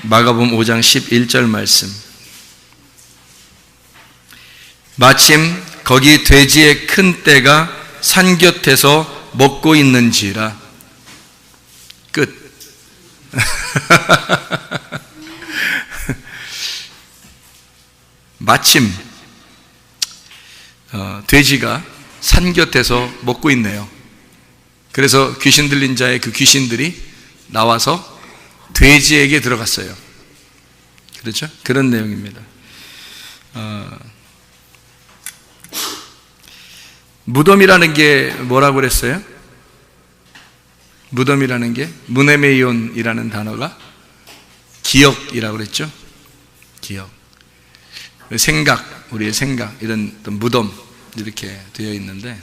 마가복음 5장 11절 말씀. 마침 거기 돼지의 큰 떼가 산 곁에서 먹고 있는지라. 끝. 마침 돼지가 산 곁에서 먹고 있네요. 그래서 귀신 들린 자의 그 귀신들이 나와서 돼지에게 들어갔어요. 그렇죠? 그런 내용입니다. 무덤이라는 게 뭐라고 그랬어요? 무덤이라는 게 무네메이온이라는 단어가 기억이라고 그랬죠? 기억. 생각, 우리의 생각, 이런 무덤 이렇게 되어 있는데,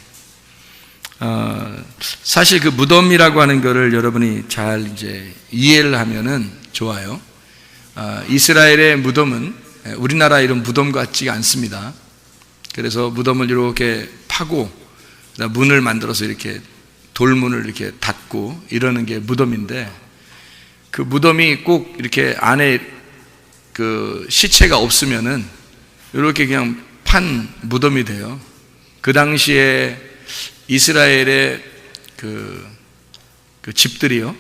사실 그 무덤이라고 하는 거를 여러분이 잘 이제 이해를 하면은 좋아요. 이스라엘의 무덤은 우리나라 이런 무덤 같지가 않습니다. 그래서 무덤을 이렇게 파고 문을 만들어서 이렇게 돌문을 이렇게 닫고 이러는 게 무덤인데, 그 무덤이 꼭 이렇게 안에 그 시체가 없으면은 이렇게 그냥 판 무덤이 돼요. 그 당시에 이스라엘의 그 집들이요,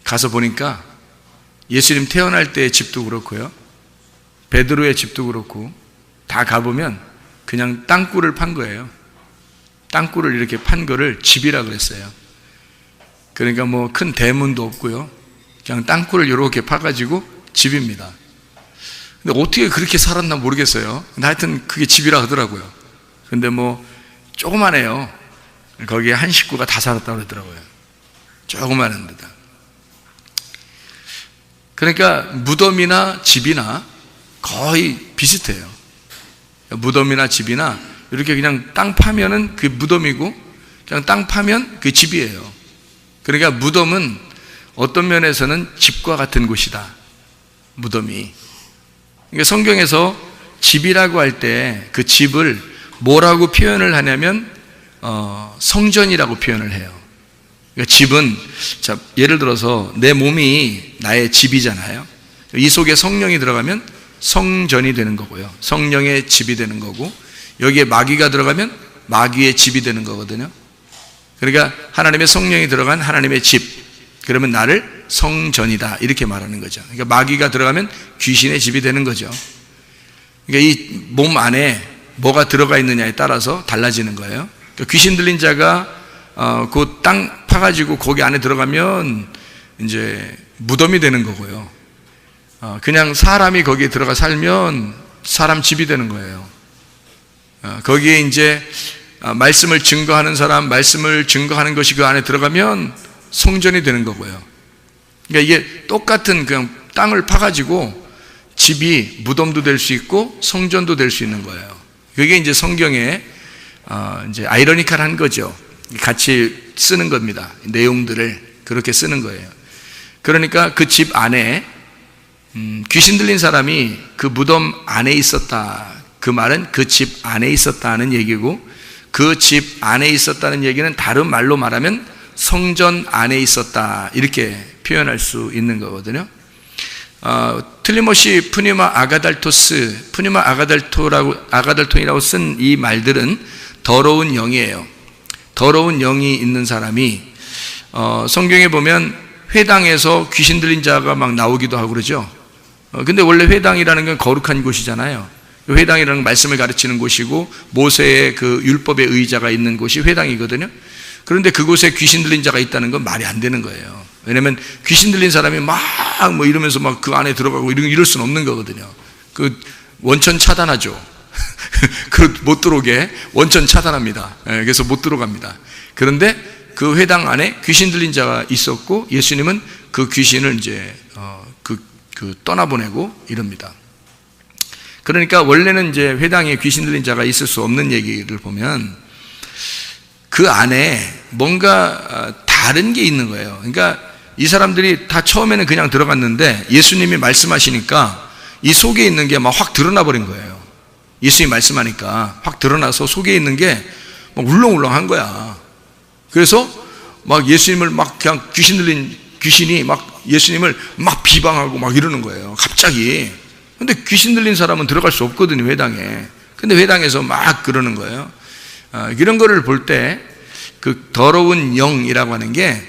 가서 보니까 예수님 태어날 때의 집도 그렇고요, 베드로의 집도 그렇고 다 가보면 그냥 땅굴을 판 거예요. 땅굴을 이렇게 판 거를 집이라 그랬어요. 그러니까 뭐 큰 대문도 없고요, 그냥 땅굴을 이렇게 파가지고 집입니다. 근데 어떻게 그렇게 살았나 모르겠어요. 근데 하여튼 그게 집이라 하더라고요. 근데 뭐 조그만해요. 거기에 한 식구가 다 살았다고 그러더라고요. 조그만한 데다. 그러니까 무덤이나 집이나 거의 비슷해요. 무덤이나 집이나 이렇게 그냥 땅 파면은 그 무덤이고, 그냥 땅 파면 그 집이에요. 그러니까 무덤은 어떤 면에서는 집과 같은 곳이다, 무덤이. 그러니까 성경에서 집이라고 할 때 그 집을 뭐라고 표현을 하냐면 성전이라고 표현을 해요. 그러니까 집은, 자, 예를 들어서 내 몸이 나의 집이잖아요. 이 속에 성령이 들어가면 성전이 되는 거고요, 성령의 집이 되는 거고, 여기에 마귀가 들어가면 마귀의 집이 되는 거거든요. 그러니까 하나님의 성령이 들어간 하나님의 집, 그러면 나를 성전이다 이렇게 말하는 거죠. 그러니까 마귀가 들어가면 귀신의 집이 되는 거죠. 그러니까 이 몸 안에 뭐가 들어가 있느냐에 따라서 달라지는 거예요. 그러니까 귀신 들린 자가 그 땅 파가지고 거기 안에 들어가면 이제 무덤이 되는 거고요, 그냥 사람이 거기에 들어가 살면 사람 집이 되는 거예요. 거기에 이제 말씀을 증거하는 사람, 말씀을 증거하는 것이 그 안에 들어가면 성전이 되는 거고요. 그러니까 이게 똑같은 그냥 땅을 파가지고 집이 무덤도 될 수 있고 성전도 될 수 있는 거예요. 그게 이제 성경에 이제 아이러니컬한 거죠. 같이 쓰는 겁니다. 내용들을 그렇게 쓰는 거예요. 그러니까 그 집 안에 귀신 들린 사람이 그 무덤 안에 있었다, 그 말은 그 집 안에 있었다는 얘기고, 그 집 안에 있었다는 얘기는 다른 말로 말하면 성전 안에 있었다 이렇게 표현할 수 있는 거거든요. 틀림없이 푸뉴마 아가달톤이라고 쓴 이 말들은 더러운 영이에요. 더러운 영이 있는 사람이 성경에 보면 회당에서 귀신 들린 자가 막 나오기도 하고 그러죠. 근데 원래 회당이라는 건 거룩한 곳이잖아요. 회당이라는 건 말씀을 가르치는 곳이고 모세의 그 율법의 의자가 있는 곳이 회당이거든요. 그런데 그곳에 귀신 들린 자가 있다는 건 말이 안 되는 거예요. 왜냐면 귀신 들린 사람이 막 뭐 이러면서 막 그 안에 들어가고 이럴 수는 없는 거거든요. 그 원천 차단하죠. 그 못 들어오게 원천 차단합니다. 그래서 못 들어갑니다. 그런데 그 회당 안에 귀신 들린 자가 있었고, 예수님은 그 귀신을 이제 떠나보내고 이럽니다. 그러니까 원래는 이제 회당에 귀신 들린 자가 있을 수 없는 얘기를 보면 그 안에 뭔가 다른 게 있는 거예요. 그러니까 이 사람들이 다 처음에는 그냥 들어갔는데 예수님이 말씀하시니까 이 속에 있는 게 막 확 드러나 버린 거예요. 예수님이 말씀하니까 확 드러나서 속에 있는 게 막 울렁울렁한 거야. 그래서 막 예수님을 막 그냥 귀신이 막 예수님을 막 비방하고 막 이러는 거예요. 갑자기. 근데 귀신 들린 사람은 들어갈 수 없거든요, 회당에. 근데 회당에서 막 그러는 거예요. 이런 거를 볼 때 그 더러운 영이라고 하는 게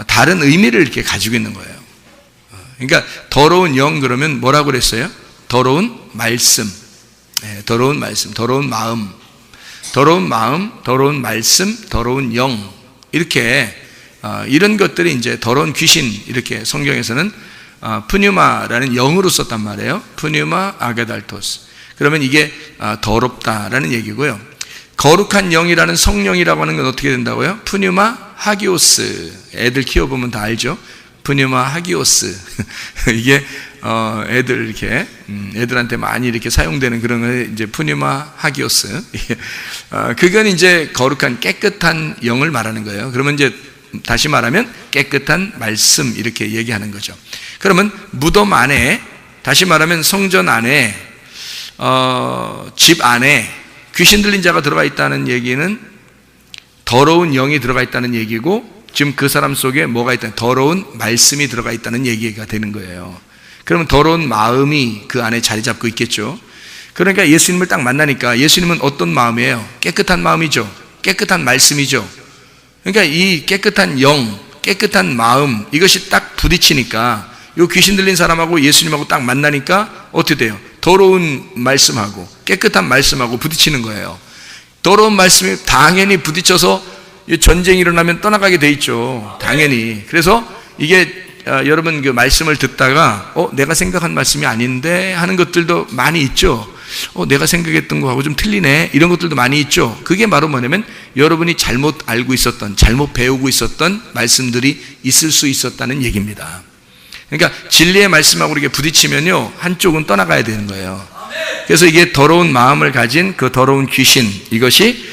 다른 의미를 이렇게 가지고 있는 거예요. 그러니까 더러운 영 그러면 뭐라고 그랬어요? 더러운 말씀, 더러운 말씀, 더러운 마음, 더러운 마음, 더러운 말씀, 더러운 영, 이렇게 이런 것들이 이제 더러운 귀신, 이렇게 성경에서는 푸뉴마라는 영으로 썼단 말이에요. 푸뉴마 아게달토스. 그러면 이게 더럽다라는 얘기고요. 거룩한 영이라는 성령이라고 하는 건 어떻게 된다고요? 푸뉴마 하기오스. 애들 키워보면 다 알죠? 푸뉴마 하기오스. 이게 애들 이렇게 애들한테 많이 이렇게 사용되는 그런 거 이제 푸뉴마 하기오스. 그건 이제 거룩한 깨끗한 영을 말하는 거예요. 그러면 이제 다시 말하면 깨끗한 말씀, 이렇게 얘기하는 거죠. 그러면 무덤 안에, 다시 말하면 성전 안에, 집 안에 귀신 들린 자가 들어가 있다는 얘기는 더러운 영이 들어가 있다는 얘기고, 지금 그 사람 속에 뭐가 있다? 더러운 말씀이 들어가 있다는 얘기가 되는 거예요. 그러면 더러운 마음이 그 안에 자리 잡고 있겠죠. 그러니까 예수님을 딱 만나니까 예수님은 어떤 마음이에요? 깨끗한 마음이죠. 깨끗한 말씀이죠. 그러니까 이 깨끗한 영, 깨끗한 마음, 이것이 딱 부딪히니까 이 귀신 들린 사람하고 예수님하고 딱 만나니까 어떻게 돼요? 더러운 말씀하고 깨끗한 말씀하고 부딪히는 거예요. 더러운 말씀이 당연히 부딪혀서 전쟁이 일어나면 떠나가게 돼 있죠. 당연히. 그래서 이게 여러분 그 말씀을 듣다가 내가 생각한 말씀이 아닌데 하는 것들도 많이 있죠. 내가 생각했던 거하고 좀 틀리네, 이런 것들도 많이 있죠. 그게 바로 뭐냐면 여러분이 잘못 알고 있었던, 잘못 배우고 있었던 말씀들이 있을 수 있었다는 얘기입니다. 그러니까 진리의 말씀하고 이렇게 부딪히면요, 한쪽은 떠나가야 되는 거예요. 그래서 이게 더러운 마음을 가진 그 더러운 귀신, 이것이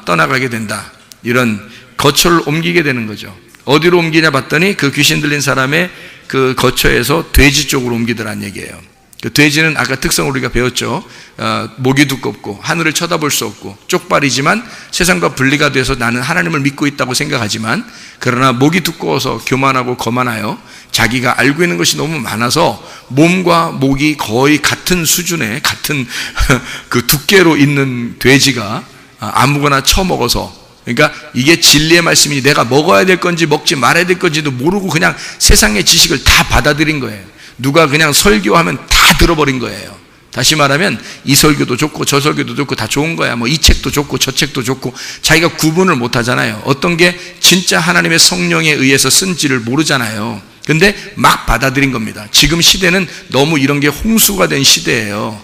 떠나가게 된다. 이런 거처를 옮기게 되는 거죠. 어디로 옮기냐 봤더니 그 귀신 들린 사람의 그 거처에서 돼지 쪽으로 옮기더란 얘기예요. 그 돼지는 아까 특성을 우리가 배웠죠. 목이 두껍고 하늘을 쳐다볼 수 없고 쪽발이지만 세상과 분리가 돼서 나는 하나님을 믿고 있다고 생각하지만, 그러나 목이 두꺼워서 교만하고 거만하여 자기가 알고 있는 것이 너무 많아서 몸과 목이 거의 같은 수준의 같은 그 두께로 있는 돼지가 아무거나 처먹어서, 그러니까 이게 진리의 말씀이 내가 먹어야 될 건지 먹지 말아야 될 건지도 모르고 그냥 세상의 지식을 다 받아들인 거예요. 누가 그냥 설교하면 다 들어버린 거예요. 다시 말하면 이 설교도 좋고 저 설교도 좋고 다 좋은 거야. 뭐 이 책도 좋고 저 책도 좋고, 자기가 구분을 못 하잖아요. 어떤 게 진짜 하나님의 성령에 의해서 쓴지를 모르잖아요. 근데 막 받아들인 겁니다. 지금 시대는 너무 이런 게 홍수가 된 시대예요.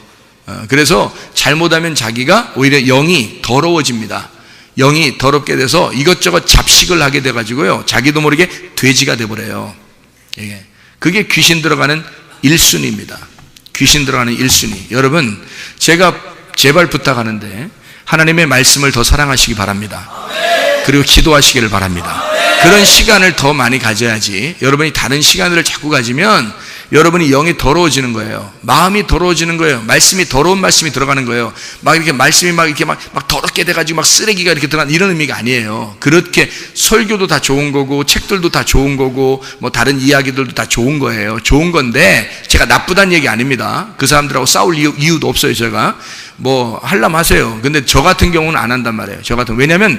그래서 잘못하면 자기가 오히려 영이 더러워집니다. 영이 더럽게 돼서 이것저것 잡식을 하게 돼가지고요, 자기도 모르게 돼지가 돼버려요. 그게 귀신 들어가는 1순위입니다. 귀신 들어가는 1순위. 여러분, 제가 제발 부탁하는데 하나님의 말씀을 더 사랑하시기 바랍니다. 그리고 기도하시기를 바랍니다. 그런 시간을 더 많이 가져야지, 여러분이 다른 시간들을 자꾸 가지면 여러분이 영이 더러워지는 거예요. 마음이 더러워지는 거예요. 말씀이, 더러운 말씀이 들어가는 거예요. 막 이렇게 말씀이 막 이렇게 막 더럽게 돼가지고 막 쓰레기가 이렇게 들어가는 이런 의미가 아니에요. 그렇게 설교도 다 좋은 거고 책들도 다 좋은 거고 뭐 다른 이야기들도 다 좋은 거예요. 좋은 건데 제가 나쁘다는 얘기 아닙니다. 그 사람들하고 싸울 이유도 없어요. 제가 뭐 하려면 하세요. 근데 저 같은 경우는 안 한단 말이에요. 저 같은, 왜냐면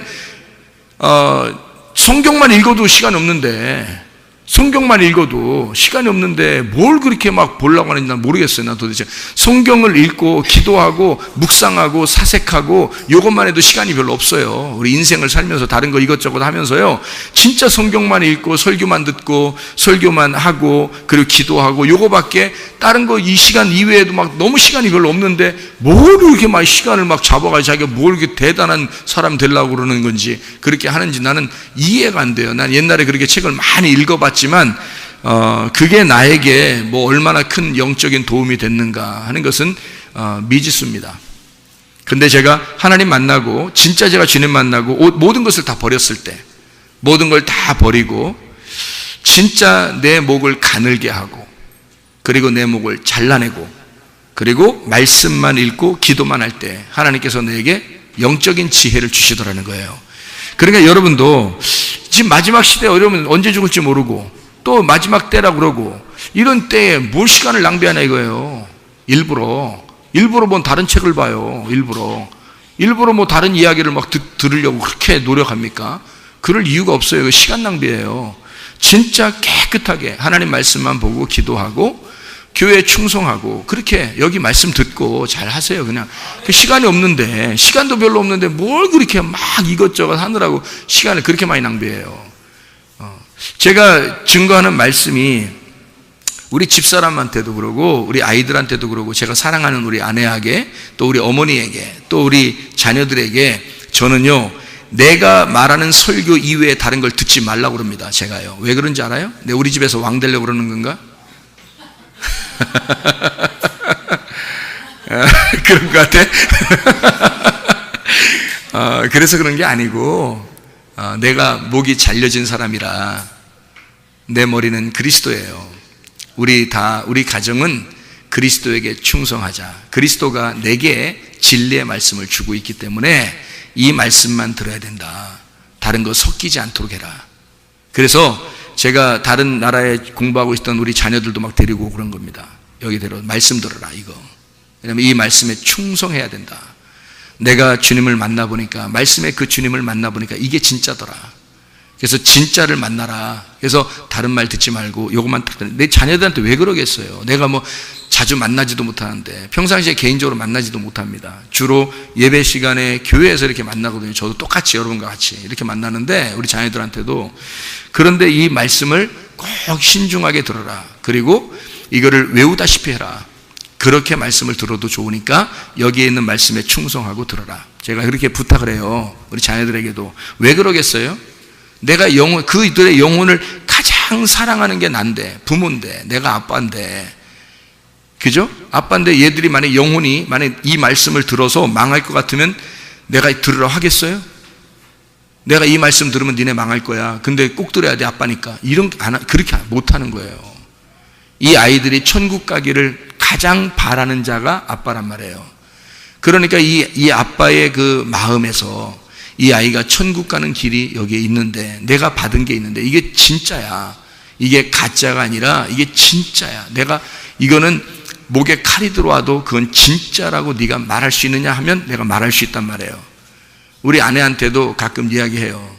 성경만 읽어도 시간 없는데, 성경만 읽어도 시간이 없는데 뭘 그렇게 막 보려고 하는지 난 모르겠어요. 난 도대체 성경을 읽고 기도하고 묵상하고 사색하고 이것만 해도 시간이 별로 없어요. 우리 인생을 살면서 다른 거 이것저것 하면서요, 진짜 성경만 읽고 설교만 듣고 설교만 하고 그리고 기도하고 요거밖에 다른 거 이 시간 이외에도 막 너무 시간이 별로 없는데 뭘 이렇게 막 시간을 막 잡아가지고 자기가 뭘 이렇게 대단한 사람 되려고 그러는 건지 그렇게 하는지 나는 이해가 안 돼요. 난 옛날에 그렇게 책을 많이 읽어봤지만 그게 나에게 뭐 얼마나 큰 영적인 도움이 됐는가 하는 것은 미지수입니다. 근데 제가 하나님 만나고 진짜 제가 주님 만나고 모든 것을 다 버렸을 때, 모든 걸 다 버리고 진짜 내 목을 가늘게 하고 그리고 내 목을 잘라내고 그리고 말씀만 읽고 기도만 할 때 하나님께서 내게 영적인 지혜를 주시더라는 거예요. 그러니까 여러분도 지금 마지막 시대에 여러분 언제 죽을지 모르고 또 마지막 때라 그러고, 이런 때에 뭘 시간을 낭비하냐 이거예요. 일부러 뭐 다른 책을 봐요. 일부러 뭐 다른 이야기를 막 들으려고 그렇게 노력합니까? 그럴 이유가 없어요. 시간 낭비예요. 진짜 깨끗하게 하나님 말씀만 보고 기도하고 교회에 충성하고 그렇게 여기 말씀 듣고 잘 하세요. 그냥 시간이 없는데, 시간도 별로 없는데 뭘 그렇게 막 이것저것 하느라고 시간을 그렇게 많이 낭비해요. 제가 증거하는 말씀이 우리 집사람한테도 그러고 우리 아이들한테도 그러고 제가 사랑하는 우리 아내에게 또 우리 어머니에게 또 우리 자녀들에게 저는요, 내가 말하는 설교 이외에 다른 걸 듣지 말라고 그럽니다. 제가요. 왜 그런지 알아요? 내가 우리 집에서 왕 되려고 그러는 건가? 그런 것 같아. 그래서 그런 게 아니고, 내가 목이 잘려진 사람이라 내 머리는 그리스도예요. 우리 가정은 그리스도에게 충성하자. 그리스도가 내게 진리의 말씀을 주고 있기 때문에 이 말씀만 들어야 된다. 다른 거 섞이지 않도록 해라. 그래서 제가 다른 나라에 공부하고 있던 우리 자녀들도 막 데리고 그런 겁니다. 여기 데려 말씀 들어라 이거. 왜냐하면 이 말씀에 충성해야 된다. 내가 주님을 만나보니까, 말씀에 그 주님을 만나보니까 이게 진짜더라. 그래서 진짜를 만나라. 그래서 다른 말 듣지 말고 요것만 딱. 내 자녀들한테 왜 그러겠어요? 내가 뭐 자주 만나지도 못하는데, 평상시에 개인적으로 만나지도 못합니다. 주로 예배 시간에 교회에서 이렇게 만나거든요. 저도 똑같이 여러분과 같이 이렇게 만나는데, 우리 자녀들한테도. 그런데 이 말씀을 꼭 신중하게 들어라. 그리고 이거를 외우다시피 해라. 그렇게 말씀을 들어도 좋으니까 여기에 있는 말씀에 충성하고 들어라. 제가 그렇게 부탁을 해요. 우리 자녀들에게도. 왜 그러겠어요? 내가 그들의 영혼을 가장 사랑하는 게 난데, 부모인데, 내가 아빠인데, 그죠? 아빠인데 얘들이 만약 이 말씀을 들어서 망할 것 같으면 내가 들으라 하겠어요? 내가 이 말씀 들으면 니네 망할 거야. 근데 꼭 들어야 돼, 아빠니까. 그렇게 못하는 거예요. 이 아이들이 천국 가기를 가장 바라는 자가 아빠란 말이에요. 그러니까 이 아빠의 그 마음에서 이 아이가 천국 가는 길이 여기에 있는데, 내가 받은 게 있는데, 이게 진짜야. 이게 가짜가 아니라 이게 진짜야. 이거는 목에 칼이 들어와도 그건 진짜라고 네가 말할 수 있느냐 하면 내가 말할 수 있단 말이에요. 우리 아내한테도 가끔 이야기해요.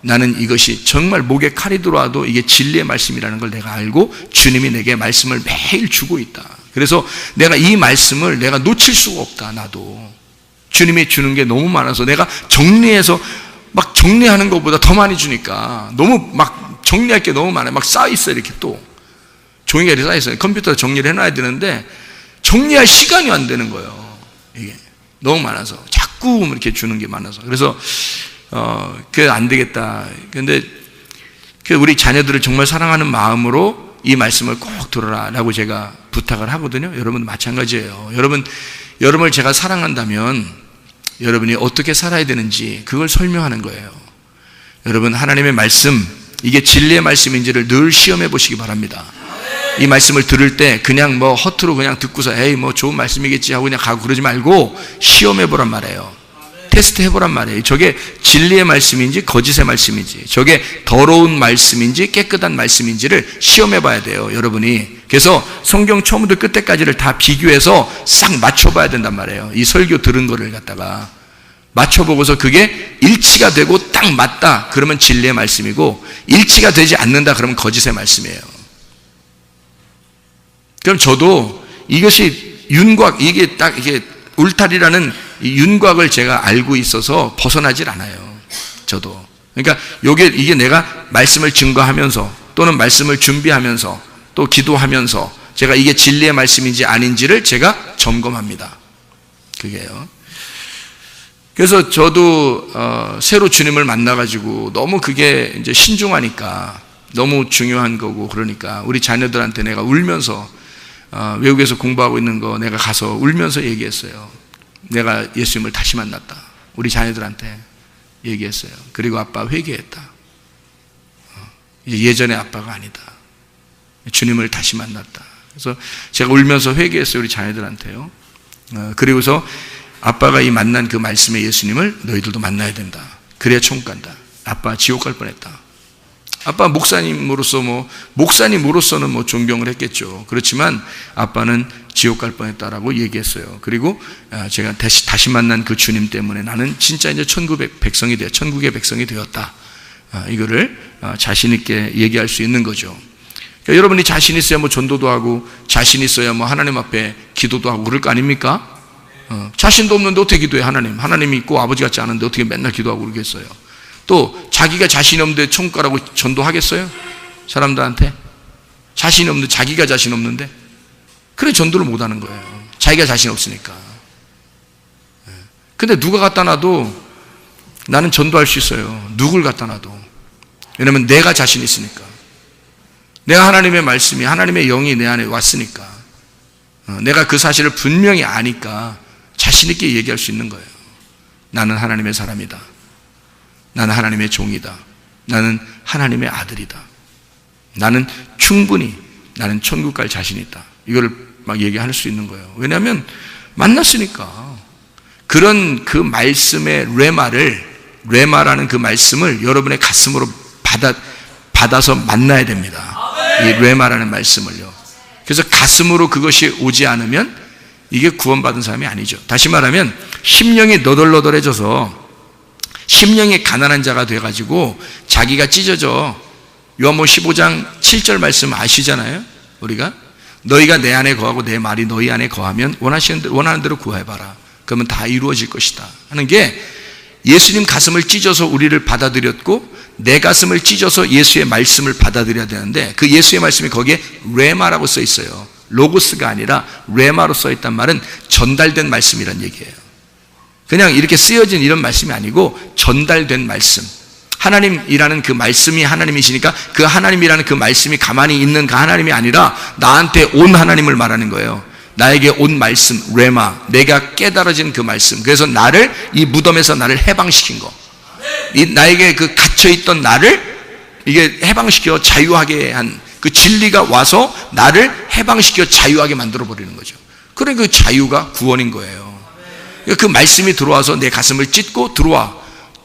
나는 이것이 정말 목에 칼이 들어와도 이게 진리의 말씀이라는 걸 내가 알고 주님이 내게 말씀을 매일 주고 있다. 그래서 내가 이 말씀을 내가 놓칠 수가 없다. 나도 주님이 주는 게 너무 많아서 내가 정리해서 막 정리하는 것보다 더 많이 주니까 너무 막 정리할 게 너무 많아요. 막 쌓여있어. 이렇게 또 종이가 이렇게 쌓여있어요. 컴퓨터에 정리를 해놔야 되는데 정리할 시간이 안 되는 거예요. 이게 너무 많아서 자꾸 이렇게 주는 게 많아서. 그래서 그게 안 되겠다. 근데 우리 자녀들을 정말 사랑하는 마음으로 이 말씀을 꼭 들어라 라고 제가 부탁을 하거든요. 여러분도 마찬가지예요. 여러분을 제가 사랑한다면 여러분이 어떻게 살아야 되는지 그걸 설명하는 거예요. 여러분, 하나님의 말씀, 이게 진리의 말씀인지를 늘 시험해 보시기 바랍니다. 이 말씀을 들을 때 그냥 뭐 허투루 그냥 듣고서 에이 뭐 좋은 말씀이겠지 하고 그냥 가고 그러지 말고 시험해 보란 말이에요. 테스트 해보란 말이에요. 저게 진리의 말씀인지 거짓의 말씀인지, 저게 더러운 말씀인지 깨끗한 말씀인지를 시험해 봐야 돼요, 여러분이. 그래서 성경 처음부터 끝까지를 다 비교해서 싹 맞춰봐야 된단 말이에요. 이 설교 들은 거를 갖다가 맞춰보고서 그게 일치가 되고 딱 맞다 그러면 진리의 말씀이고, 일치가 되지 않는다 그러면 거짓의 말씀이에요. 그럼 저도 이것이 윤곽, 이게 딱 이게 울타리라는 이 윤곽을 제가 알고 있어서 벗어나질 않아요. 저도. 그러니까 이게 내가 말씀을 증거하면서 또는 말씀을 준비하면서 또 기도하면서 제가 이게 진리의 말씀인지 아닌지를 제가 점검합니다. 그게요. 그래서 저도 새로 주님을 만나가지고 너무 그게 이제 신중하니까 너무 중요한 거고, 그러니까 우리 자녀들한테 내가 울면서 외국에서 공부하고 있는 거 내가 가서 울면서 얘기했어요. 내가 예수님을 다시 만났다. 우리 자녀들한테 얘기했어요. 그리고 아빠 회개했다. 이제 예전의 아빠가 아니다. 주님을 다시 만났다. 그래서 제가 울면서 회개했어요, 우리 자녀들한테요. 그리고서 아빠가 이 만난 그 말씀의 예수님을 너희들도 만나야 된다. 그래야 천국 간다. 아빠 지옥 갈 뻔했다. 아빠 목사님으로서는 존경을 했겠죠. 그렇지만 아빠는 지옥 갈 뻔했다라고 얘기했어요. 그리고 제가 다시 만난 그 주님 때문에 나는 진짜 이제 천국의 백성이 되었다. 이거를 자신 있게 얘기할 수 있는 거죠. 그러니까 여러분이 자신 있어야 전도도 하고, 자신 있어야 하나님 앞에 기도도 하고 그럴 거 아닙니까? 자신도 없는데 어떻게 기도해? 하나님이 있고 아버지 같지 않은데 어떻게 맨날 기도하고 그러겠어요? 또 자기가 자신이 없는데 천국 가라고 전도하겠어요? 사람들한테 자신이 없는데, 자기가 자신 없는데, 그래 전도를 못하는 거예요. 자기가 자신 없으니까. 근데 누가 갖다 놔도 나는 전도할 수 있어요. 누굴 갖다 놔도. 왜냐면 내가 자신 있으니까. 내가 하나님의 말씀이, 하나님의 영이 내 안에 왔으니까, 내가 그 사실을 분명히 아니까 자신 있게 얘기할 수 있는 거예요. 나는 하나님의 사람이다. 나는 하나님의 종이다. 나는 하나님의 아들이다. 나는 충분히 나는 천국 갈 자신이 있다. 이걸 막 얘기할 수 있는 거예요. 왜냐하면 만났으니까. 그런 그 말씀의 레마라는 그 말씀을 여러분의 가슴으로 받아서 만나야 됩니다. 이 레마라는 말씀을요. 그래서 가슴으로 그것이 오지 않으면 이게 구원받은 사람이 아니죠. 다시 말하면 심령이 너덜너덜해져서 심령이 가난한 자가 돼가지고 자기가 찢어져. 요한복음 15장 7절 말씀 아시잖아요. 우리가 너희가 내 안에 거하고 내 말이 너희 안에 거하면 원하는 대로 구해봐라. 그러면 다 이루어질 것이다 하는 게, 예수님 가슴을 찢어서 우리를 받아들였고 내 가슴을 찢어서 예수의 말씀을 받아들여야 되는데, 그 예수의 말씀이 거기에 레마라고 써 있어요. 로고스가 아니라 레마로 써 있단 말은 전달된 말씀이란 얘기예요. 그냥 이렇게 쓰여진 이런 말씀이 아니고 전달된 말씀. 하나님이라는 그 말씀이 하나님이시니까 그 하나님이라는 그 말씀이 가만히 있는 그 하나님이 아니라 나한테 온 하나님을 말하는 거예요. 나에게 온 말씀, 레마, 내가 깨달아진 그 말씀. 그래서 나를, 이 무덤에서 나를 해방시킨 거, 나에게 그 갇혀있던 나를 이게 해방시켜 자유하게 한 그 진리가 와서 나를 해방시켜 자유하게 만들어버리는 거죠. 그러니까 그 자유가 구원인 거예요. 그 말씀이 들어와서 내 가슴을 찢고 들어와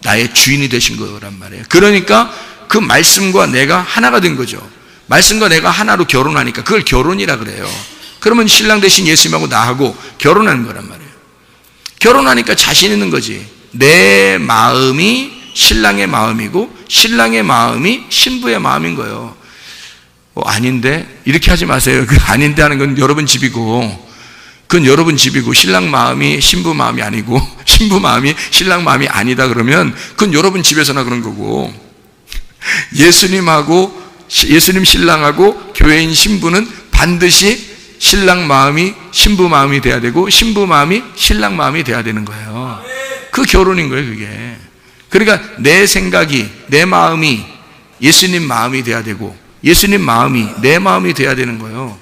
나의 주인이 되신 거란 말이에요. 그러니까 그 말씀과 내가 하나가 된 거죠. 말씀과 내가 하나로 결혼하니까 그걸 결혼이라 그래요. 그러면 신랑 대신 예수님하고 나하고 결혼하는 거란 말이에요. 결혼하니까 자신 있는 거지. 내 마음이 신랑의 마음이고 신랑의 마음이 신부의 마음인 거예요. 아닌데? 이렇게 하지 마세요. 그 아닌데 하는 건 여러분 집이고, 그건 여러분 집이고, 신랑 마음이 신부 마음이 아니고 신부 마음이 신랑 마음이 아니다 그러면 그건 여러분 집에서나 그런 거고, 예수님 신랑하고 교회인 신부는 반드시 신랑 마음이 신부 마음이 돼야 되고 신부 마음이 신랑 마음이 돼야 되는 거예요. 그 결혼인 거예요, 그게. 그러니까 내 생각이, 내 마음이 예수님 마음이 돼야 되고 예수님 마음이 내 마음이 돼야 되는 거예요.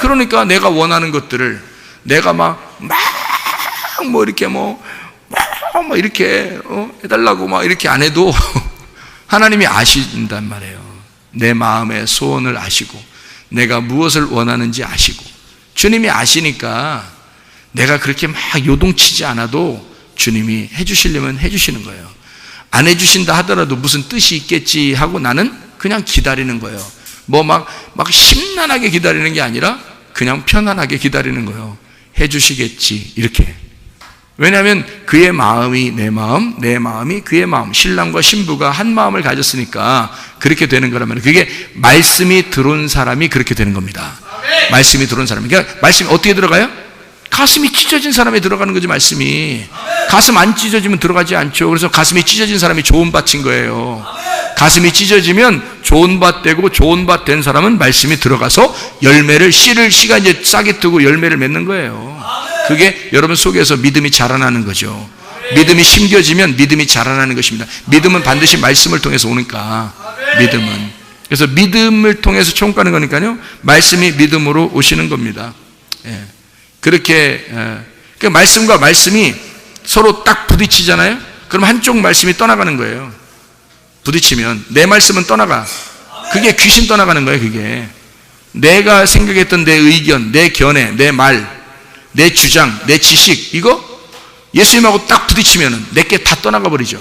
그러니까 내가 원하는 것들을 내가 이렇게 해달라고 이렇게 안 해도 하나님이 아신단 말이에요. 내 마음의 소원을 아시고 내가 무엇을 원하는지 아시고, 주님이 아시니까 내가 그렇게 요동치지 않아도 주님이 해주시려면 해주시는 거예요. 안 해주신다 하더라도 무슨 뜻이 있겠지 하고 나는 그냥 기다리는 거예요. 막 심란하게 기다리는 게 아니라 그냥 편안하게 기다리는 거예요. 해주시겠지, 이렇게. 왜냐하면 그의 마음이 내 마음, 내 마음이 그의 마음, 신랑과 신부가 한 마음을 가졌으니까 그렇게 되는 거라면, 그게 말씀이 들어온 사람이 그렇게 되는 겁니다. 말씀이 들어온 사람이. 그러니까 말씀이 어떻게 들어가요? 가슴이 찢어진 사람이 들어가는 거지, 말씀이. 가슴 안 찢어지면 들어가지 않죠. 그래서 가슴이 찢어진 사람이 좋은 밭인 거예요. 가슴이 찢어지면 좋은 밭 되고, 좋은 밭 된 사람은 말씀이 들어가서 씨를 씨가 이제 싹이 트고 열매를 맺는 거예요. 그게 여러분 속에서 믿음이 자라나는 거죠. 믿음이 심겨지면 믿음이 자라나는 것입니다. 믿음은 반드시 말씀을 통해서 오니까, 믿음은. 그래서 믿음을 통해서 천국 가는 거니까요, 말씀이 믿음으로 오시는 겁니다. 예. 그렇게, 그 말씀과 말씀이 서로 딱 부딪히잖아요? 그럼 한쪽 말씀이 떠나가는 거예요. 부딪히면. 내 말씀은 떠나가. 그게 귀신 떠나가는 거예요, 그게. 내가 생각했던 내 의견, 내 견해, 내 말, 내 주장, 내 지식, 이거 예수님하고 딱 부딪히면 내게 다 떠나가 버리죠.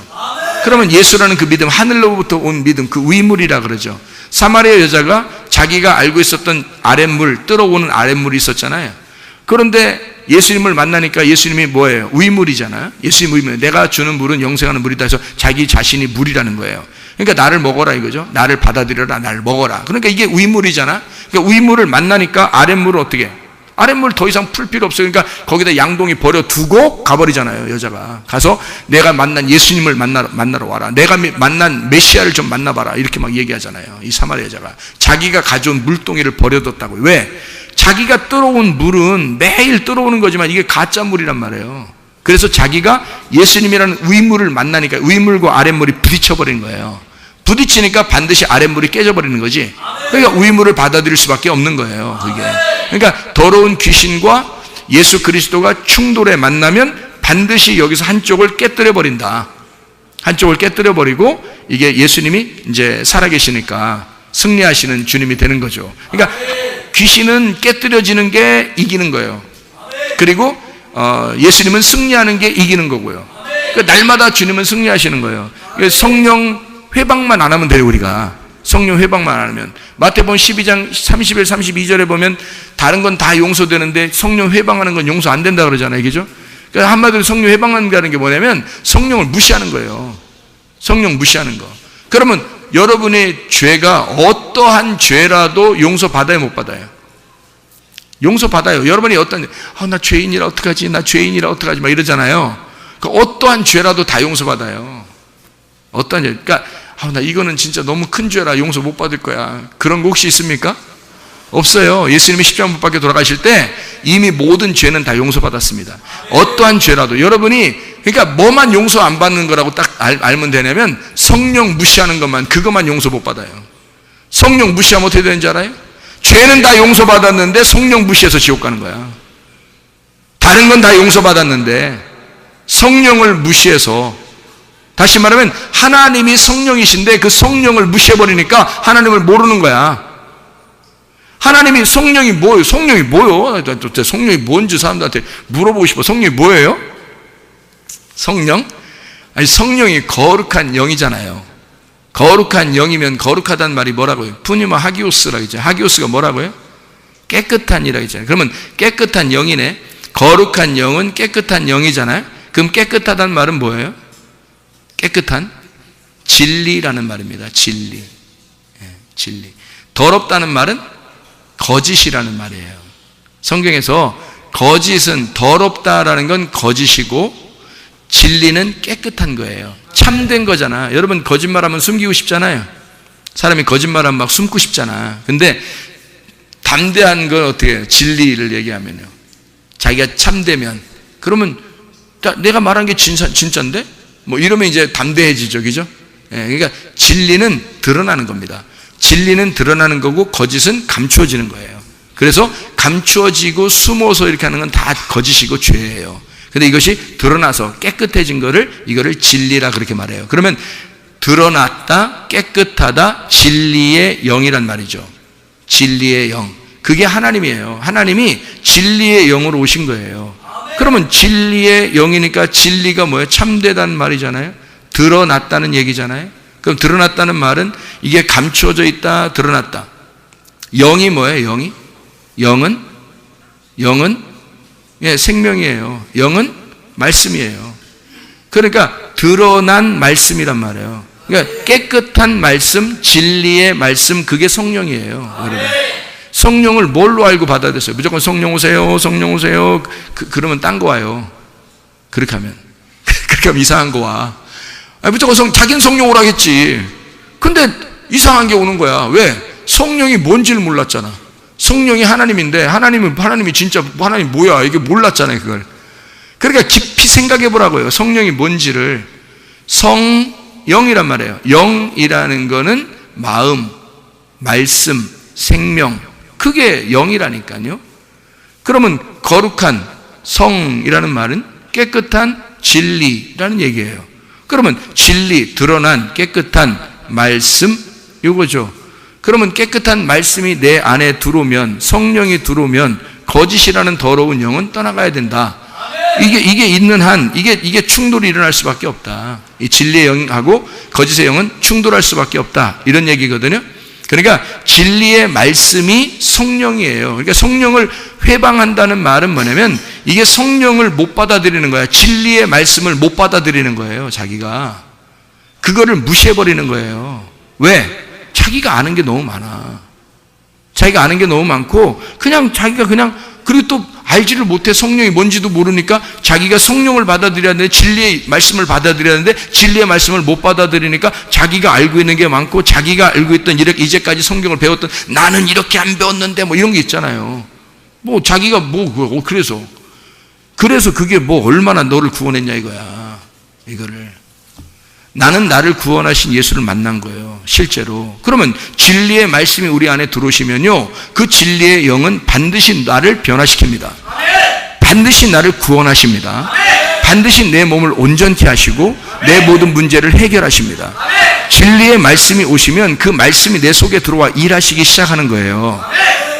그러면 예수라는 그 믿음, 하늘로부터 온 믿음, 그 위물이라 그러죠. 사마리아 여자가 자기가 알고 있었던 아랫물, 뜨러오는 아랫물이 있었잖아요. 그런데 예수님을 만나니까 예수님이 뭐예요? 위물이잖아요. 예수님 위물. 내가 주는 물은 영생하는 물이다 해서 자기 자신이 물이라는 거예요. 그러니까 나를 먹어라 이거죠. 나를 받아들여라, 나를 먹어라. 그러니까 이게 위물이잖아. 그러니까 위물을 만나니까 아랫물을 어떻게 해? 아랫물 더 이상 풀 필요 없어요. 그러니까 거기다 양동이 버려두고 가버리잖아요. 여자가 가서 내가 만난 예수님을 만나러 와라, 내가 만난 메시아를 좀 만나봐라, 이렇게 막 얘기하잖아요. 이 사마리아 여자가 자기가 가져온 물동이를 버려뒀다고요. 왜? 자기가 들어온 물은 매일 들어오는 거지만 이게 가짜 물이란 말이에요. 그래서 자기가 예수님이라는 위물을 만나니까 위물과 아랫물이 부딪혀버린 거예요. 부딪히니까 반드시 아랫물이 깨져버리는 거지. 그러니까 위물을 받아들일 수밖에 없는 거예요. 그게. 그러니까 더러운 귀신과 예수 그리스도가 충돌에 만나면 반드시 여기서 한쪽을 깨뜨려 버린다. 한쪽을 깨뜨려 버리고 이게 예수님이 이제 살아계시니까 승리하시는 주님이 되는 거죠. 그러니까 귀신은 깨뜨려지는 게 이기는 거예요. 그리고 예수님은 승리하는 게 이기는 거고요. 그러니까 날마다 주님은 승리하시는 거예요. 성령 회방만 안 하면 돼요. 우리가 성령 회방만 안 하면, 마태복음 12장 31, 32절에 보면 다른 건 다 용서되는데 성령 회방하는 건 용서 안 된다 그러잖아요. 그죠? 그러니까 한마디로 성령 회방한다는 게 뭐냐면 성령을 무시하는 거예요. 성령 무시하는 거. 그러면 여러분의 죄가 어떠한 죄라도 용서받아요, 못 받아요? 용서받아요. 여러분이 어떤 나 죄인이라 어떡하지, 나 죄인이라 어떡하지 막 이러잖아요. 그 어떠한 죄라도 다 용서받아요. 어떠한 죄. 그러니까 나 이거는 진짜 너무 큰 죄라 용서 못 받을 거야, 그런 거 혹시 있습니까? 없어요. 예수님이 십자가 못 박혀 돌아가실 때 이미 모든 죄는 다 용서받았습니다. 어떠한 죄라도. 여러분이 그러니까 뭐만 용서 안 받는 거라고 딱 알면 되냐면 성령 무시하는 것만, 그것만 용서 못 받아요. 성령 무시하면 어떻게 되는지 알아요? 죄는 다 용서받았는데 성령 무시해서 지옥 가는 거야. 다른 건 다 용서받았는데 성령을 무시해서, 다시 말하면 하나님이 성령이신데 그 성령을 무시해버리니까 하나님을 모르는 거야. 하나님이 성령이 뭐예요? 성령이 뭐예요? 성령이 뭔지 사람들한테 물어보고 싶어. 성령이 뭐예요? 성령? 아니, 성령이 거룩한 영이잖아요. 거룩한 영이면 거룩하다는 말이 뭐라고요? 푸니마 하기오스라고 했잖아요. 하기오스가 뭐라고요? 깨끗한 이라고 했잖아요. 그러면 깨끗한 영이네. 거룩한 영은 깨끗한 영이잖아요. 그럼 깨끗하다는 말은 뭐예요? 깨끗한 진리라는 말입니다. 진리. 진리. 더럽다는 말은 거짓이라는 말이에요. 성경에서 거짓은, 더럽다라는 건 거짓이고 진리는 깨끗한 거예요. 참된 거잖아. 여러분 거짓말하면 숨기고 싶잖아요. 사람이 거짓말하면 막 숨고 싶잖아. 근데 담대한 건 어떻게 해요? 진리를 얘기하면요, 자기가 참되면, 그러면 내가 말한 게 진짜인데? 뭐 이러면 이제 담대해지죠. 그죠? 그러니까 진리는 드러나는 겁니다. 진리는 드러나는 거고 거짓은 감추어지는 거예요. 그래서 감추어지고 숨어서 이렇게 하는 건 다 거짓이고 죄예요. 근데 이것이 드러나서 깨끗해진 이거를 진리라 그렇게 말해요. 그러면 드러났다, 깨끗하다, 진리의 영이란 말이죠. 진리의 영. 그게 하나님이에요. 하나님이 진리의 영으로 오신 거예요. 그러면 진리의 영이니까 진리가 뭐예요? 참되다는 말이잖아요. 드러났다는 얘기잖아요. 그럼 드러났다는 말은 이게 감추어져 있다, 드러났다. 영이 뭐예요? 영은 생명이에요. 영은 말씀이에요. 그러니까 드러난 말씀이란 말이에요. 그러니까 깨끗한 말씀, 진리의 말씀, 그게 성령이에요. 여러분. 성령을 뭘로 알고 받아들였어요? 무조건 성령 오세요, 성령 오세요. 그러면 딴 거 와요. 그렇게 하면 이상한 거 와. 무조건 자기는 성령 오라겠지. 근데 이상한 게 오는 거야. 왜? 성령이 뭔지를 몰랐잖아. 성령이 하나님인데 하나님이 진짜 하나님 뭐야, 이게 몰랐잖아요. 그걸. 그러니까 깊이 생각해 보라고요. 성령이 뭔지를. 성영이란 말이에요. 영이라는 거는 마음, 말씀, 생명, 그게 영이라니까요. 그러면 거룩한 성이라는 말은 깨끗한 진리라는 얘기예요. 그러면 진리, 드러난 깨끗한 말씀, 이거죠. 그러면 깨끗한 말씀이 내 안에 들어오면, 성령이 들어오면 거짓이라는 더러운 영은 떠나가야 된다. 이게 있는 한, 이게 충돌이 일어날 수밖에 없다. 이 진리의 영하고 거짓의 영은 충돌할 수밖에 없다. 이런 얘기거든요. 그러니까 진리의 말씀이 성령이에요. 그러니까 성령을 회방한다는 말은 뭐냐면 이게 성령을 못 받아들이는 거야. 진리의 말씀을 못 받아들이는 거예요. 자기가. 그거를 무시해버리는 거예요. 왜? 자기가 아는 게 너무 많아. 자기가 아는 게 너무 많고 자기가 그리고 또 알지를 못해. 성령이 뭔지도 모르니까 자기가 성령을 받아들여야 되는데 진리의 말씀을 받아들여야 되는데 진리의 말씀을 못 받아들이니까 자기가 알고 있는 게 많고 자기가 알고 있던 이제까지 성경을 배웠던 나는 이렇게 안 배웠는데 뭐 이런 게 있잖아요. 뭐 자기가 그래서 그게 뭐 얼마나 너를 구원했냐 이거야. 이거를 나는 나를 구원하신 예수를 만난 거예요. 실제로. 그러면 진리의 말씀이 우리 안에 들어오시면요, 그 진리의 영은 반드시 나를 변화시킵니다. 반드시 나를 구원하십니다. 반드시 내 몸을 온전케 하시고 내 모든 문제를 해결하십니다. 진리의 말씀이 오시면 그 말씀이 내 속에 들어와 일하시기 시작하는 거예요.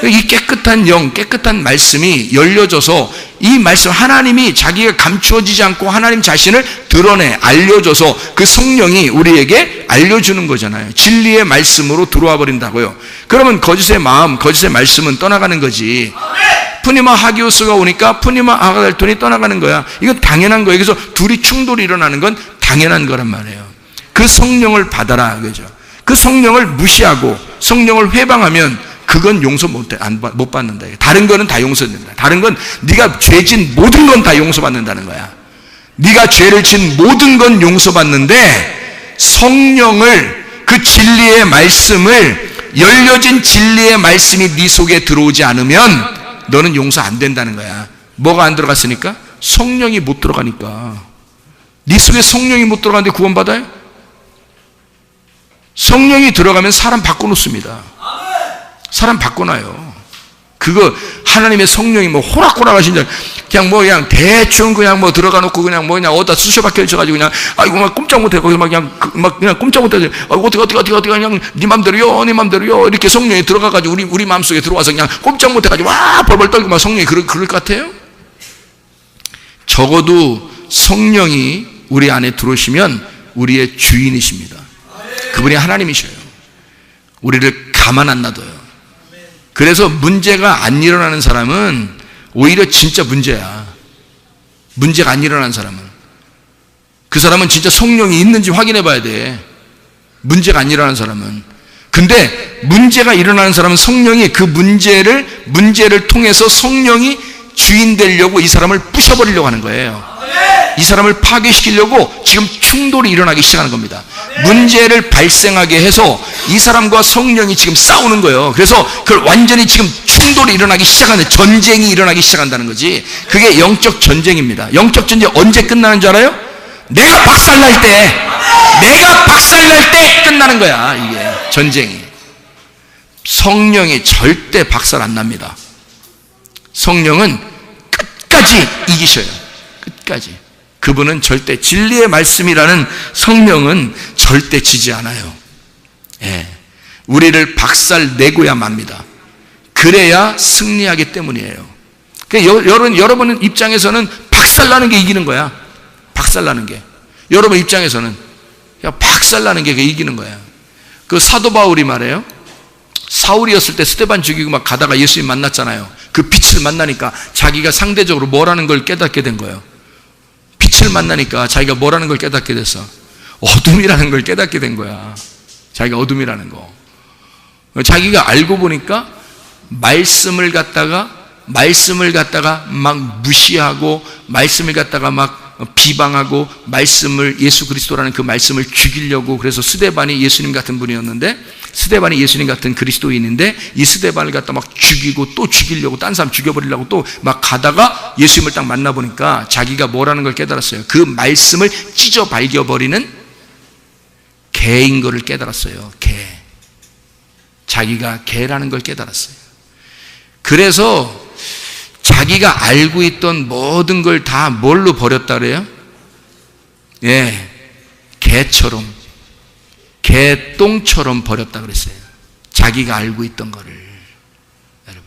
이 깨끗한 영, 깨끗한 말씀이 열려져서 이 말씀, 하나님이 자기가 감추어지지 않고 하나님 자신을 드러내 알려줘서 그 성령이 우리에게 알려주는 거잖아요. 진리의 말씀으로 들어와 버린다고요. 그러면 거짓의 마음, 거짓의 말씀은 떠나가는 거지. 푸니마 하기오스가 오니까 푸니마 아가달톤이 떠나가는 거야. 이건 당연한 거예요. 그래서 둘이 충돌이 일어나는 건 당연한 거란 말이에요. 그 성령을 받아라, 그죠? 그 성령을 무시하고 성령을 회방하면 그건 용서 못 받는다. 다른 거는 다 용서된다. 다른 건 네가 죄진 모든 건 다 용서받는다는 거야. 네가 죄를 진 모든 건 용서받는데 성령을, 그 진리의 말씀을, 열려진 진리의 말씀이 네 속에 들어오지 않으면 너는 용서 안 된다는 거야. 뭐가 안 들어갔으니까? 성령이 못 들어가니까. 네 속에 성령이 못 들어가는데 구원받아요? 성령이 들어가면 사람 바꿔놓습니다. 사람 바꿔놔요. 그거 하나님의 성령이 뭐 호락호락 하신 줄 그냥 대충 들어가 놓고 그냥 어디다 수셔 박혀 있어가지고 그냥 아이고 막 꼼짝 못해. 거기서 그냥 꼼짝 못해. 어떻게 그냥 네 맘대로요 이렇게 성령이 들어가가지고 우리 마음속에 들어와서 그냥 꼼짝 못해가지고 와 벌벌 떨고 막 성령이 그럴 것 같아요? 적어도 성령이 우리 안에 들어오시면 우리의 주인이십니다. 그분이 하나님이셔요. 우리를 가만 안 놔둬요. 그래서 문제가 안 일어나는 사람은 오히려 진짜 문제야. 문제가 안 일어나는 사람은. 그 사람은 진짜 성령이 있는지 확인해 봐야 돼. 문제가 안 일어나는 사람은. 근데 문제가 일어나는 사람은 성령이 그 문제를 통해서 성령이 주인 되려고 이 사람을 부셔버리려고 하는 거예요. 이 사람을 파괴시키려고 지금 충돌이 일어나기 시작하는 겁니다. 문제를 발생하게 해서 이 사람과 성령이 지금 싸우는 거예요. 그래서 그걸 완전히 지금 충돌이 일어나기 시작하는, 전쟁이 일어나기 시작한다는 거지. 그게 영적 전쟁입니다. 영적 전쟁 언제 끝나는 줄 알아요? 내가 박살날 때 끝나는 거야. 이게 전쟁이. 성령이 절대 박살 안 납니다. 성령은 끝까지 이기셔요. 끝까지. 그분은 절대, 진리의 말씀이라는 성령은 절대 지지 않아요. 예. 우리를 박살 내고야 맙니다. 그래야 승리하기 때문이에요. 그러니까 여러분 입장에서는 박살나는 게 이기는 거야. 박살나는 게. 여러분 입장에서는 그냥 박살나는 게 이기는 거야. 그 사도 바울이 말해요. 사울이었을 때 스데반 죽이고 막 가다가 예수님 만났잖아요. 그 빛을 만나니까 자기가 상대적으로 뭐라는 걸 깨닫게 된 거예요. 빛을 만나니까 자기가 뭐라는 걸 깨닫게 됐어. 어둠이라는 걸 깨닫게 된 거야. 자기가 어둠이라는 거. 자기가 알고 보니까 말씀을 갖다가 막 무시하고, 말씀을 갖다가 막 비방하고, 예수 그리스도라는 그 말씀을 죽이려고, 그래서 스데반이 예수님 같은 분이었는데, 스데반이 예수님 같은 그리스도인인데 이 스데반을 갖다 막 죽이고 또 죽이려고, 딴 사람 죽여버리려고 또 막 가다가 예수님을 딱 만나보니까 자기가 뭐라는 걸 깨달았어요. 그 말씀을 찢어 발겨버리는 개인 거를 깨달았어요. 개. 자기가 개라는 걸 깨달았어요. 그래서 자기가 알고 있던 모든 걸 다 뭘로 버렸다 그래요? 예, 개처럼, 개똥처럼 버렸다 그랬어요. 자기가 알고 있던 거를. 여러분,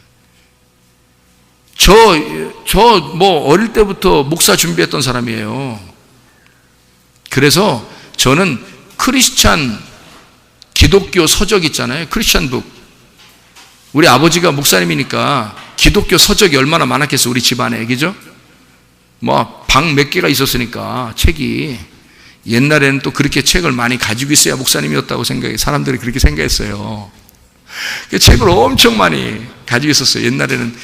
뭐 어릴 때부터 목사 준비했던 사람이에요. 그래서 저는 크리스찬 기독교 서적 있잖아요. 크리스찬 북. 우리 아버지가 목사님이니까 기독교 서적이 얼마나 많았겠어요. 우리 집안에. 그죠? 뭐 방 몇 개가 있었으니까 책이. 옛날에는 또 그렇게 책을 많이 가지고 있어야 목사님이었다고 사람들이 그렇게 생각했어요. 책을 엄청 많이 가지고 있었어요. 옛날에는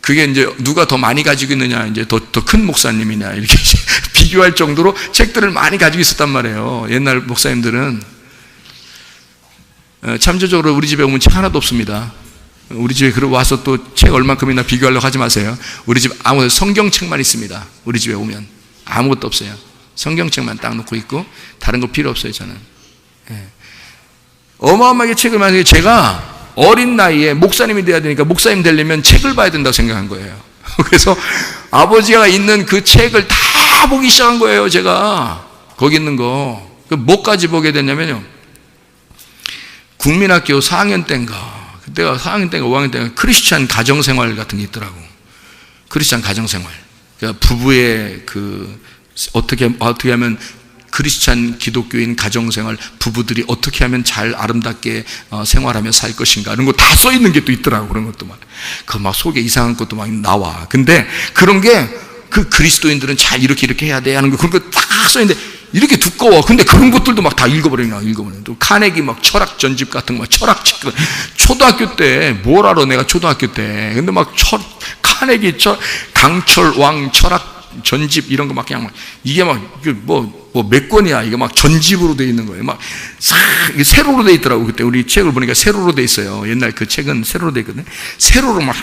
그게 이제 누가 더 많이 가지고 있느냐, 이제 더 큰 목사님이냐, 이렇게 비교할 정도로 책들을 많이 가지고 있었단 말이에요. 옛날 목사님들은. 참조적으로 우리 집에 오면 책 하나도 없습니다. 우리 집에 그러고 와서 또 책 얼만큼이나 비교하려고 하지 마세요. 우리 집 아무 성경책만 있습니다. 우리 집에 오면 아무것도 없어요. 성경책만 딱 놓고 있고 다른 거 필요 없어요. 저는. 어마어마하게 책을 많이. 제가 어린 나이에 목사님이 돼야 되니까 목사님 되려면 책을 봐야 된다고 생각한 거예요. 그래서 아버지가 있는 그 책을 다 보기 시작한 거예요. 제가 거기 있는 거. 뭐까지 보게 됐냐면요, 국민학교 4학년 때인가, 그때가 4학년 때인가 5학년 때인가 크리스찬 가정생활 같은 게 있더라고. 크리스찬 가정생활. 그러니까 부부의 어떻게 하면 크리스찬 기독교인 가정생활, 부부들이 어떻게 하면 잘 아름답게 생활하며 살 것인가, 이런 거 다 써 있는 게 또 있더라고. 그런 것도 막 속에 이상한 것도 막 나와. 근데 그런 게 그리스도인들은 잘 이렇게 해야 돼 하는 거, 그런 거 딱 써 있는데 이렇게 두꺼워. 근데 그런 것들도 막 다 읽어버리나. 또 카네기 막 철학 전집 같은 거, 철학책. 초등학교 때 뭘 알아, 내가 초등학교 때. 근데 막 카네기 강철 왕 철학 전집 이런 거 막 그냥 이게 몇 권이야. 이게 막 전집으로 돼 있는 거예요. 막 세로로 돼 있더라고. 그때 우리 책을 보니까 세로로 돼 있어요. 옛날 그 책은 세로로 돼 있거든요. 세로로 막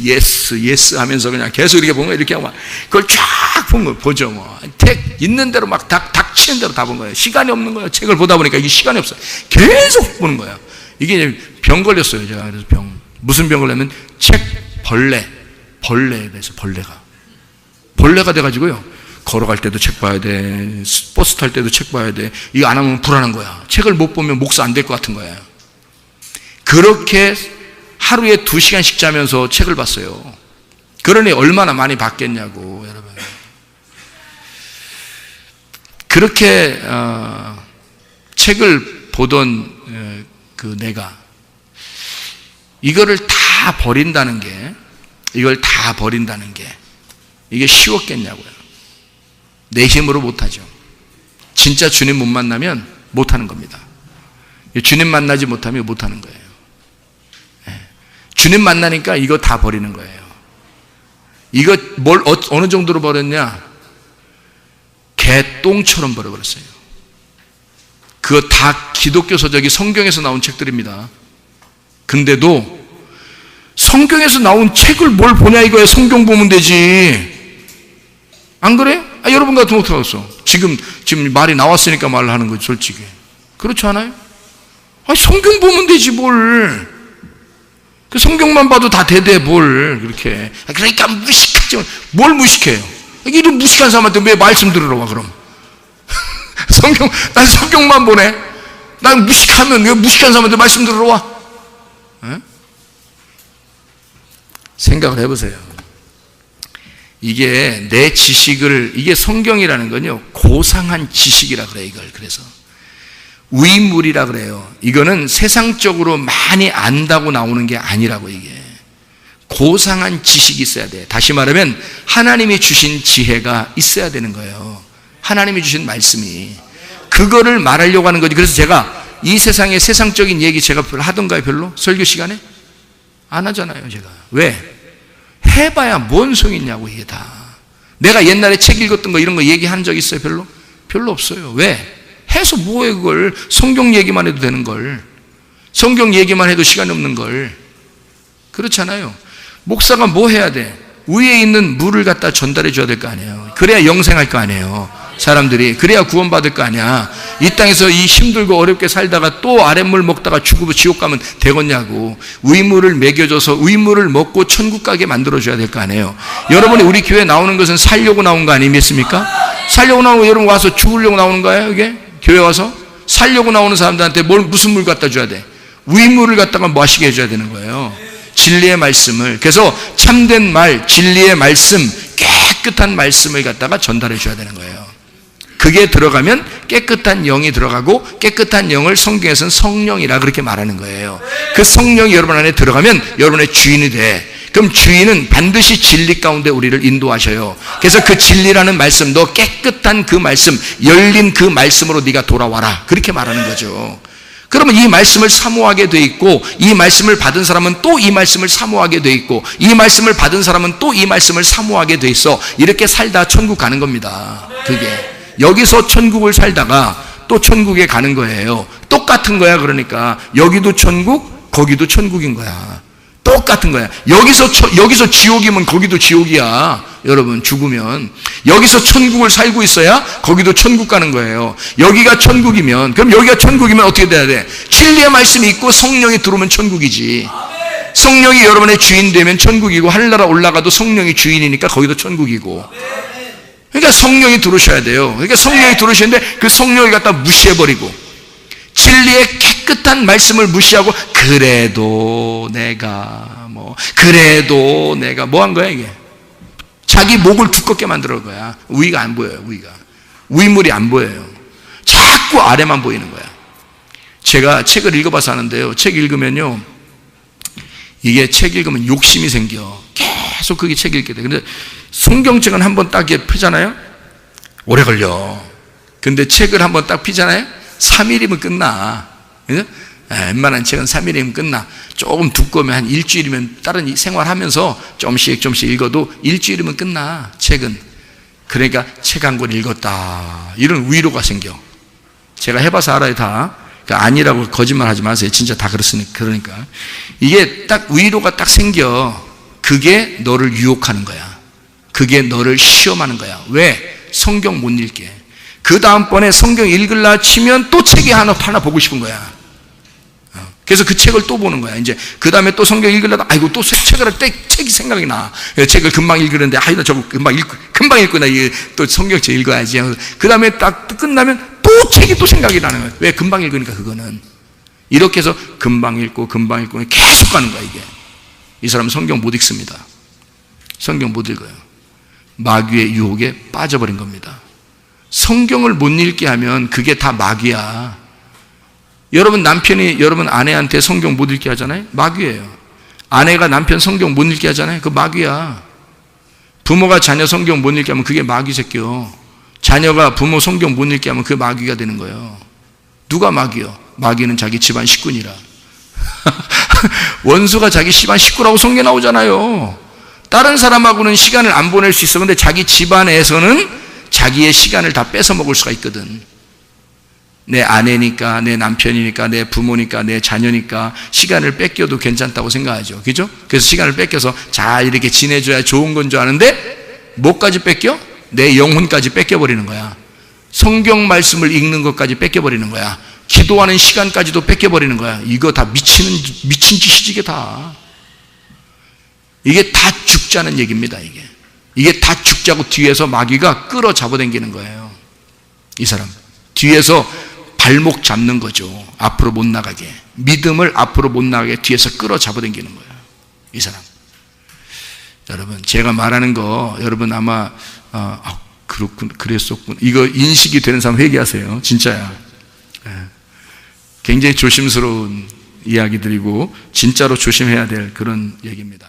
예스 하면서 그냥 계속 이렇게 보면 이렇게 하고 막 그걸 쫙 본 거 보죠. 뭐 책 있는 대로 막 닥치는 대로 다 본 거예요. 시간이 없는 거예요. 책을 보다 보니까 이게 시간이 없어요. 계속 보는 거예요. 이게 이제 병 걸렸어요. 제가. 그래서 무슨 병 걸렸냐면 벌레에 대해서 벌레가 돼가지고요. 걸어갈 때도 책 봐야 돼. 버스 탈 때도 책 봐야 돼. 이거 안 하면 불안한 거야. 책을 못 보면 목사 안 될 것 같은 거예요. 그렇게 하루에 2시간씩 자면서 책을 봤어요. 그러니 얼마나 많이 봤겠냐고, 여러분. 그렇게 책을 보던 내가 이걸 다 버린다는 게 이게 쉬웠겠냐고요. 내 힘으로 못하죠. 진짜 주님 못 만나면 못하는 겁니다. 주님 만나지 못하면 못하는 거예요. 주님 만나니까 이거 다 버리는 거예요. 이거 어느 정도로 버렸냐? 개똥처럼 버려버렸어요. 그거 다 기독교 서적이 성경에서 나온 책들입니다. 근데도 성경에서 나온 책을 뭘 보냐 이거예요. 성경 보면 되지. 안 그래? 여러분 같은 거 어떡하겠어? 지금 말이 나왔으니까 말을 하는 거지, 솔직히. 그렇지 않아요? 성경 보면 되지, 뭘. 그 성경만 봐도 다 되대, 뭘. 그렇게. 그러니까 무식하지. 뭘 무식해요? 이런 무식한 사람한테 왜 말씀 들으러 와, 그럼? 난 성경만 보네. 난 무식하면 왜 무식한 사람한테 말씀 들으러 와? 에? 생각을 해보세요. 이게 내 지식을, 이게 성경이라는 건요, 고상한 지식이라 그래요, 이걸. 그래서 위물이라 그래요. 이거는 세상적으로 많이 안다고 나오는 게 아니라고. 이게 고상한 지식이 있어야 돼. 다시 말하면 하나님이 주신 지혜가 있어야 되는 거예요. 하나님이 주신 말씀이. 그거를 말하려고 하는 거지. 그래서 제가 이 세상의 세상적인 얘기 제가 하던가요? 별로? 설교 시간에? 안 하잖아요, 제가. 왜? 해봐야 뭔 소용이 있냐고, 이게 다. 내가 옛날에 책 읽었던 거 이런 거 얘기한 적 있어요? 별로 없어요. 왜? 해서 뭐해, 그걸. 성경 얘기만 해도 되는 걸. 성경 얘기만 해도 시간이 없는 걸. 그렇잖아요. 목사가 뭐 해야 돼? 위에 있는 물을 갖다 전달해 줘야 될 거 아니에요. 그래야 영생할 거 아니에요. 사람들이. 그래야 구원받을 거 아니야. 이 땅에서 이 힘들고 어렵게 살다가 또 아랫물 먹다가 죽고 지옥 가면 되겠냐고. 위물을 먹여줘서 위물을 먹고 천국 가게 만들어줘야 될 거 아니에요. 여러분이 우리 교회 나오는 것은 살려고 나온 거 아니겠습니까? 살려고 나오는 거, 여러분 와서 죽으려고 나오는 거예요, 이게? 교회 와서? 살려고 나오는 사람들한테 무슨 물 갖다 줘야 돼? 위물을 갖다가 마시게 해줘야 되는 거예요. 진리의 말씀을, 그래서 참된 말, 진리의 말씀, 깨끗한 말씀을 갖다가 전달해 줘야 되는 거예요. 그게 들어가면 깨끗한 영이 들어가고, 깨끗한 영을 성경에서는 성령이라 그렇게 말하는 거예요. 그 성령이 여러분 안에 들어가면 여러분의 주인이 돼. 그럼 주인은 반드시 진리 가운데 우리를 인도하셔요. 그래서 그 진리라는 말씀, 너 깨끗한 그 말씀, 열린 그 말씀으로 네가 돌아와라, 그렇게 말하는 거죠. 그러면 이 말씀을 사모하게 돼 있고, 이 말씀을 받은 사람은 또 이 말씀을 사모하게 돼 있고, 이 말씀을 받은 사람은 또 이 말씀을 사모하게 돼 있어. 이렇게 살다 천국 가는 겁니다. 그게 여기서 천국을 살다가 또 천국에 가는 거예요. 똑같은 거야. 그러니까 여기도 천국, 거기도 천국인 거야. 똑같은 거야. 여기서 지옥이면 거기도 지옥이야. 여러분, 죽으면 여기서 천국을 살고 있어야 거기도 천국 가는 거예요. 여기가 천국이면, 그럼 여기가 천국이면 어떻게 돼야 돼? 진리의 말씀이 있고 성령이 들어오면 천국이지. 성령이 여러분의 주인 되면 천국이고, 하늘나라 올라가도 성령이 주인이니까 거기도 천국이고. 그러니까 성령이 들어오셔야 돼요. 그러니까 성령이 들어오시는데 그 성령을 갖다 무시해버리고, 진리의 깨끗한 말씀을 무시하고, 그래도 내가 뭐 한 거야. 이게 자기 목을 두껍게 만들어 거야. 위가 안 보여요. 위물이 안 보여요. 자꾸 아래만 보이는 거야. 제가 책을 읽어봐서 아는데요, 책 읽으면요, 이게 책 읽으면 욕심이 생겨. 계속 그게 책 읽게 돼. 근데 성경책은 한번 딱 이렇게 펴잖아요, 오래 걸려. 근데 책을 한번 딱 펴잖아요, 3일이면 끝나. 웬만한 책은 3일이면 끝나. 조금 두꺼우면 한 일주일이면 다른 생활하면서 조금씩 읽어도 일주일이면 끝나, 책은. 그러니까 책 한 권 읽었다, 이런 위로가 생겨. 제가 해봐서 알아요, 다. 그러니까 아니라고 거짓말 하지 마세요. 진짜 다 그렇으니까. 그러니까 이게 딱 위로가 딱 생겨. 그게 너를 유혹하는 거야. 그게 너를 시험하는 거야. 왜? 성경 못 읽게. 그 다음번에 성경 읽으려 치면 또 책이 하나 보고 싶은 거야. 그래서 그 책을 또 보는 거야. 이제 그 다음에 또 성경 읽으려다, 아이고 또 책을 할 때 책이 생각이 나. 책을 금방 읽으는데, 아이 나 저거 금방 읽고 나 또 성경책 읽어야지. 그 다음에 딱 끝나면 또 책이 또 생각이 나는 거야. 왜? 금방 읽으니까. 그거는 이렇게 해서 금방 읽고 계속 가는 거야. 이게, 이 사람은 성경 못 읽습니다. 성경 못 읽어요. 마귀의 유혹에 빠져버린 겁니다. 성경을 못 읽게 하면 그게 다 마귀야. 여러분 남편이 여러분 아내한테 성경 못 읽게 하잖아요, 마귀예요. 아내가 남편 성경 못 읽게 하잖아요, 그 마귀야. 부모가 자녀 성경 못 읽게 하면 그게 마귀 새끼요. 자녀가 부모 성경 못 읽게 하면 그게 마귀가 되는 거예요. 누가 마귀요? 마귀는 자기 집안 식구니라. 원수가 자기 집안 식구라고 성경에 나오잖아요. 다른 사람하고는 시간을 안 보낼 수 있어. 근데 자기 집안에서는 자기의 시간을 다 뺏어 먹을 수가 있거든. 내 아내니까, 내 남편이니까, 내 부모니까, 내 자녀니까 시간을 뺏겨도 괜찮다고 생각하죠. 그죠? 그래서 시간을 뺏겨서 잘 이렇게 지내줘야 좋은 건 줄 아는데, 뭐까지 뺏겨? 내 영혼까지 뺏겨버리는 거야. 성경 말씀을 읽는 것까지 뺏겨버리는 거야. 기도하는 시간까지도 뺏겨버리는 거야. 이거 다 미친 짓이지. 이게 다 죽자는 얘기입니다. 이게 다 죽자고 뒤에서 마귀가 끌어 잡아당기는 거예요. 이 사람 뒤에서 발목 잡는 거죠. 앞으로 못 나가게, 믿음을 앞으로 못 나가게 뒤에서 끌어 잡아당기는 거예요, 이 사람. 여러분, 제가 말하는 거 여러분 아마 그렇군, 그랬었군, 이거 인식이 되는 사람 회개하세요. 진짜야. 굉장히 조심스러운 이야기들이고 진짜로 조심해야 될 그런 얘기입니다.